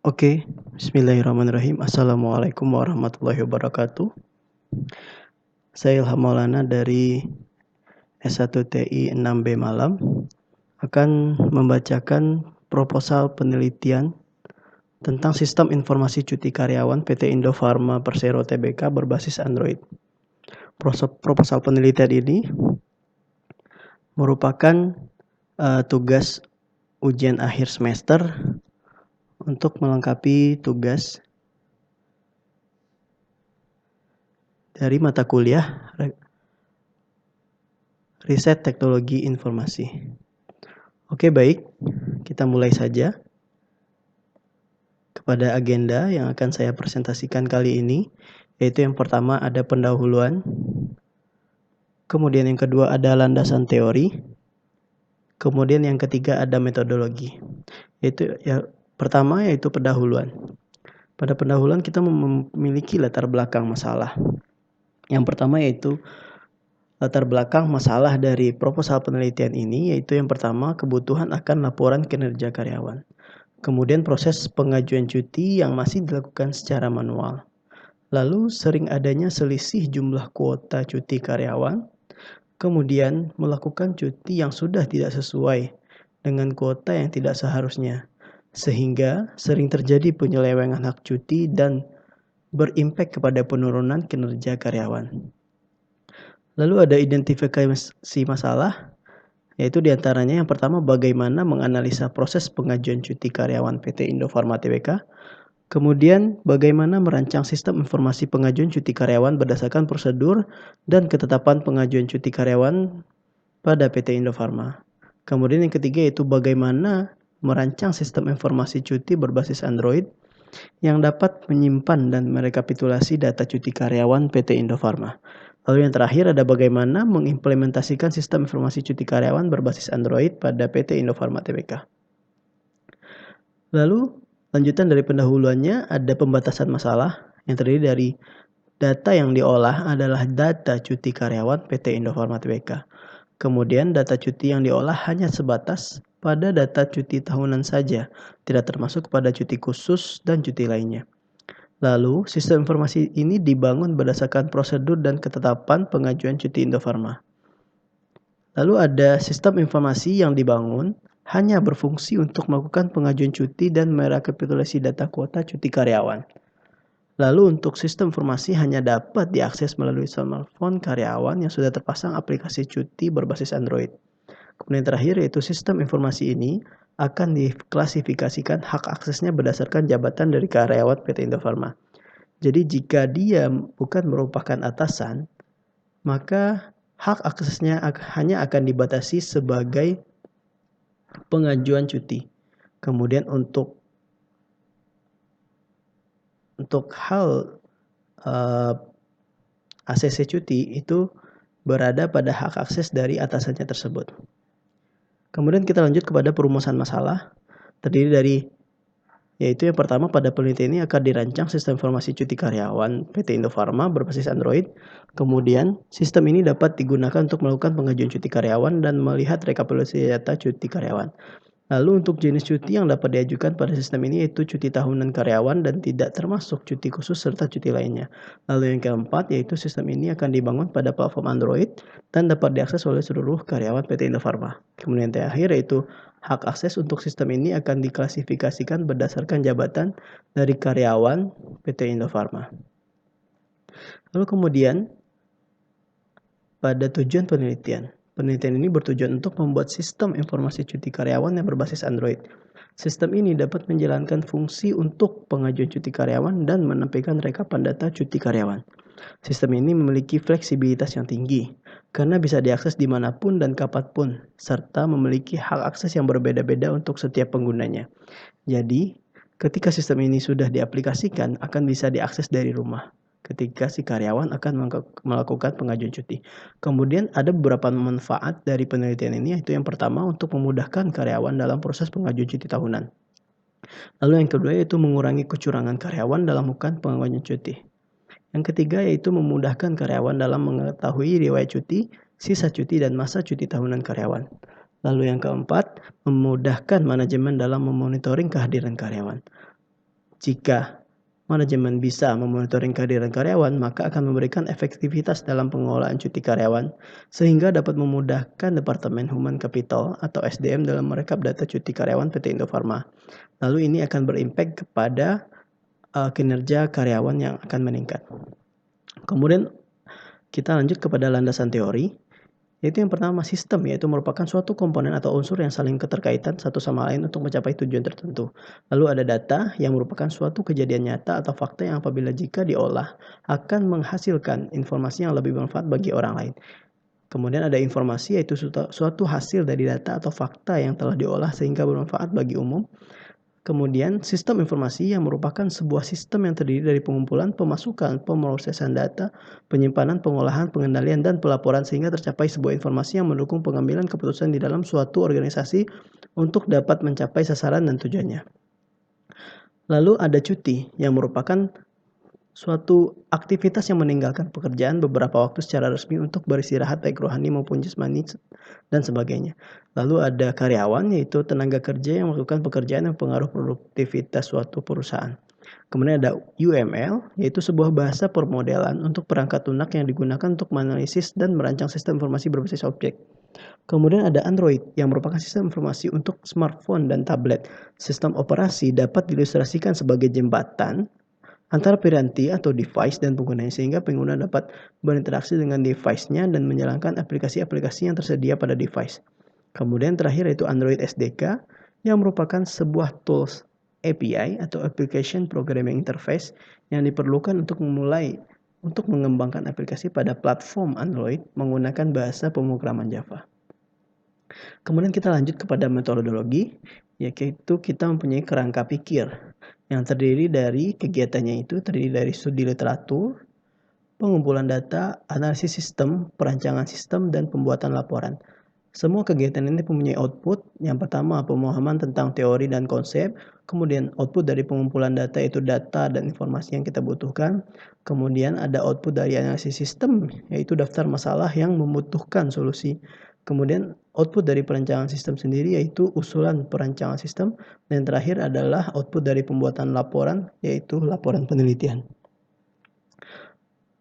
Oke, bismillahirrahmanirrahim. Assalamualaikum warahmatullahi wabarakatuh. Saya Ilham Maulana dari S1TI 6B Malam akan membacakan proposal penelitian tentang sistem informasi cuti karyawan PT Indofarma Persero Tbk berbasis Android. Proposal penelitian ini merupakan tugas ujian akhir semester untuk melengkapi tugas dari mata kuliah Riset Teknologi Informasi. Oke, baik. Kita mulai saja kepada agenda yang akan saya presentasikan kali ini, yaitu yang pertama ada pendahuluan, kemudian yang kedua ada landasan teori, kemudian yang ketiga ada metodologi. Pertama yaitu pendahuluan. Pada pendahuluan kita memiliki latar belakang masalah. Yang pertama yaitu latar belakang masalah dari proposal penelitian ini, yaitu yang pertama kebutuhan akan laporan kinerja karyawan. Kemudian proses pengajuan cuti yang masih dilakukan secara manual. Lalu sering adanya selisih jumlah kuota cuti karyawan. Kemudian melakukan cuti yang sudah tidak sesuai dengan kuota yang tidak seharusnya. Sehingga sering terjadi penyelewengan hak cuti dan berimpak kepada penurunan kinerja karyawan. Lalu ada identifikasi masalah, yaitu diantaranya yang pertama bagaimana menganalisa proses pengajuan cuti karyawan PT Indofarma Tbk. Kemudian bagaimana merancang sistem informasi pengajuan cuti karyawan berdasarkan prosedur dan ketetapan pengajuan cuti karyawan pada PT Indofarma. Kemudian yang ketiga yaitu bagaimana merancang sistem informasi cuti berbasis Android yang dapat menyimpan dan merekapitulasi data cuti karyawan PT Indofarma. Lalu yang terakhir ada bagaimana mengimplementasikan sistem informasi cuti karyawan berbasis Android pada PT Indofarma Tbk. Lalu lanjutan dari pendahuluannya ada pembatasan masalah yang terdiri dari data yang diolah adalah data cuti karyawan PT Indofarma Tbk. Kemudian data cuti yang diolah hanya sebatas pada data cuti tahunan saja, tidak termasuk pada cuti khusus dan cuti lainnya. Lalu, sistem informasi ini dibangun berdasarkan prosedur dan ketetapan pengajuan cuti Indofarma. Lalu ada sistem informasi yang dibangun hanya berfungsi untuk melakukan pengajuan cuti dan merekapitulasi data kuota cuti karyawan. Lalu untuk sistem informasi hanya dapat diakses melalui smartphone karyawan yang sudah terpasang aplikasi cuti berbasis Android. Kemudian terakhir yaitu sistem informasi ini akan diklasifikasikan hak aksesnya berdasarkan jabatan dari karyawan PT Indofarma. Jadi jika dia bukan merupakan atasan, maka hak aksesnya hanya akan dibatasi sebagai pengajuan cuti. Kemudian untuk hal ACC cuti itu berada pada hak akses dari atasannya tersebut. Kemudian kita lanjut kepada perumusan masalah, terdiri dari yaitu yang pertama pada penelitian ini akan dirancang sistem informasi cuti karyawan PT Indofarma berbasis Android. Kemudian sistem ini dapat digunakan untuk melakukan pengajuan cuti karyawan dan melihat rekapitulasi data cuti karyawan. Lalu untuk jenis cuti yang dapat diajukan pada sistem ini yaitu cuti tahunan karyawan dan tidak termasuk cuti khusus serta cuti lainnya. Lalu yang keempat yaitu sistem ini akan dibangun pada platform Android dan dapat diakses oleh seluruh karyawan PT Indofarma. Kemudian yang terakhir yaitu hak akses untuk sistem ini akan diklasifikasikan berdasarkan jabatan dari karyawan PT Indofarma. Lalu kemudian pada tujuan penelitian. Penelitian ini bertujuan untuk membuat sistem informasi cuti karyawan yang berbasis Android. Sistem ini dapat menjalankan fungsi untuk pengajuan cuti karyawan dan menampilkan rekapan data cuti karyawan. Sistem ini memiliki fleksibilitas yang tinggi karena bisa diakses dimanapun dan kapanpun, serta memiliki hak akses yang berbeda-beda untuk setiap penggunanya. Jadi, ketika sistem ini sudah diaplikasikan, akan bisa diakses dari rumah ketika si karyawan akan melakukan pengajuan cuti. Kemudian ada beberapa manfaat dari penelitian ini, yaitu yang pertama untuk memudahkan karyawan dalam proses pengajuan cuti tahunan. Lalu yang kedua yaitu mengurangi kecurangan karyawan dalam melakukan pengajuan cuti. Yang ketiga yaitu memudahkan karyawan dalam mengetahui riwayat cuti, sisa cuti, dan masa cuti tahunan karyawan. Lalu yang keempat, memudahkan manajemen dalam memonitoring kehadiran karyawan. Jika manajemen bisa memonitoring kehadiran karyawan, maka akan memberikan efektivitas dalam pengelolaan cuti karyawan, sehingga dapat memudahkan Departemen Human Capital atau SDM dalam merekap data cuti karyawan PT Indofarma. Lalu ini akan berimpact kepada kinerja karyawan yang akan meningkat. Kemudian kita lanjut kepada landasan teori, yaitu yang pertama sistem, yaitu merupakan suatu komponen atau unsur yang saling keterkaitan satu sama lain untuk mencapai tujuan tertentu. Lalu ada data yang merupakan suatu kejadian nyata atau fakta yang apabila jika diolah akan menghasilkan informasi yang lebih bermanfaat bagi orang lain. Kemudian ada informasi, yaitu suatu hasil dari data atau fakta yang telah diolah sehingga bermanfaat bagi umum. Kemudian sistem informasi yang merupakan sebuah sistem yang terdiri dari pengumpulan, pemasukan, pemrosesan data, penyimpanan, pengolahan, pengendalian, dan pelaporan sehingga tercapai sebuah informasi yang mendukung pengambilan keputusan di dalam suatu organisasi untuk dapat mencapai sasaran dan tujuannya. Lalu ada cuti yang merupakan suatu aktivitas yang meninggalkan pekerjaan beberapa waktu secara resmi untuk beristirahat baik rohani maupun jasmani dan sebagainya. Lalu ada karyawan, yaitu tenaga kerja yang melakukan pekerjaan yang pengaruh produktivitas suatu perusahaan. Kemudian ada UML, yaitu sebuah bahasa permodelan untuk perangkat lunak yang digunakan untuk menganalisis dan merancang sistem informasi berbasis objek. Kemudian ada Android yang merupakan sistem informasi untuk smartphone dan tablet. Sistem operasi dapat diilustrasikan sebagai jembatan antara piranti atau device dan penggunanya sehingga pengguna dapat berinteraksi dengan device-nya dan menjalankan aplikasi-aplikasi yang tersedia pada device. Kemudian terakhir yaitu Android SDK yang merupakan sebuah tools API atau Application Programming Interface yang diperlukan untuk mengembangkan aplikasi pada platform Android menggunakan bahasa pemrograman Java. Kemudian kita lanjut kepada metodologi, yaitu kita mempunyai kerangka pikir yang terdiri dari kegiatannya itu terdiri dari studi literatur, pengumpulan data, analisis sistem, perancangan sistem, dan pembuatan laporan. Semua kegiatan ini mempunyai output. Yang pertama, pemahaman tentang teori dan konsep. Kemudian output dari pengumpulan data itu data dan informasi yang kita butuhkan. Kemudian ada output dari analisis sistem, yaitu daftar masalah yang membutuhkan solusi. Kemudian output dari perancangan sistem sendiri yaitu usulan perancangan sistem. Dan terakhir adalah output dari pembuatan laporan, yaitu laporan penelitian.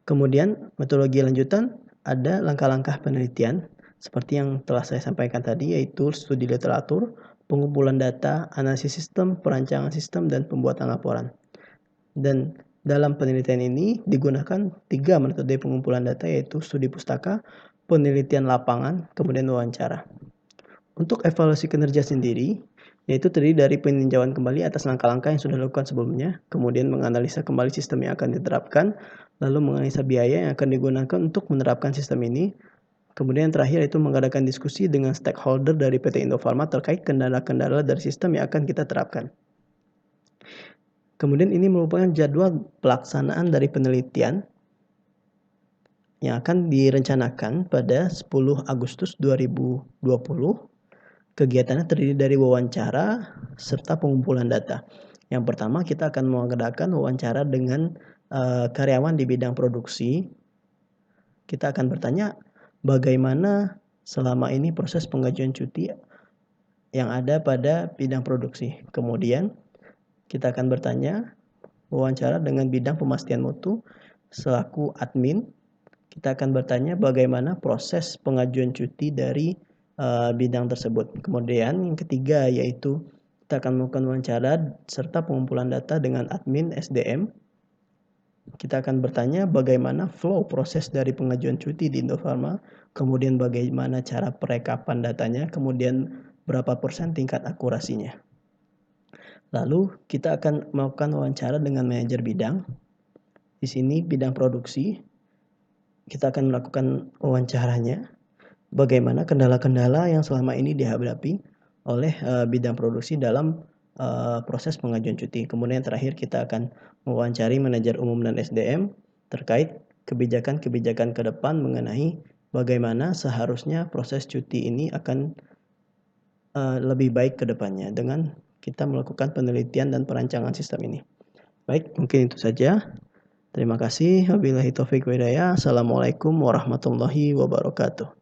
Kemudian metodologi lanjutan ada langkah-langkah penelitian seperti yang telah saya sampaikan tadi, yaitu studi literatur, pengumpulan data, analisis sistem, perancangan sistem, dan pembuatan laporan. Dan dalam penelitian ini digunakan 3 metode pengumpulan data, yaitu studi pustaka, penelitian lapangan, kemudian wawancara. Untuk evaluasi kinerja sendiri, yaitu terdiri dari peninjauan kembali atas langkah-langkah yang sudah dilakukan sebelumnya, kemudian menganalisa kembali sistem yang akan diterapkan, lalu menganalisa biaya yang akan digunakan untuk menerapkan sistem ini. Kemudian terakhir itu mengadakan diskusi dengan stakeholder dari PT Indofarma terkait kendala-kendala dari sistem yang akan kita terapkan. Kemudian ini merupakan jadwal pelaksanaan dari penelitian yang akan direncanakan pada 10 Agustus 2020. Kegiatannya terdiri dari wawancara serta pengumpulan data. Yang pertama kita akan mengadakan wawancara dengan karyawan di bidang produksi. Kita akan bertanya bagaimana selama ini proses pengajuan cuti yang ada pada bidang produksi. Kemudian kita akan bertanya wawancara dengan bidang pemastian mutu selaku admin. Kita akan bertanya bagaimana proses pengajuan cuti dari bidang tersebut. Kemudian yang ketiga yaitu kita akan melakukan wawancara serta pengumpulan data dengan admin SDM. Kita akan bertanya bagaimana flow proses dari pengajuan cuti di Indofarma, kemudian bagaimana cara perekapan datanya, kemudian berapa persen tingkat akurasinya. Lalu kita akan melakukan wawancara dengan manajer bidang. Di sini bidang produksi. Kita akan melakukan wawancaranya. Bagaimana kendala-kendala yang selama ini dihadapi oleh bidang produksi dalam proses pengajuan cuti. Kemudian terakhir kita akan mewawancari manajer umum dan SDM terkait kebijakan-kebijakan ke depan mengenai bagaimana seharusnya proses cuti ini akan lebih baik ke depannya dengan kita melakukan penelitian dan perancangan sistem ini. Baik, mungkin itu saja. Terima kasih. Wabillahi taufiq wa hidayah. Assalamualaikum warahmatullahi wabarakatuh.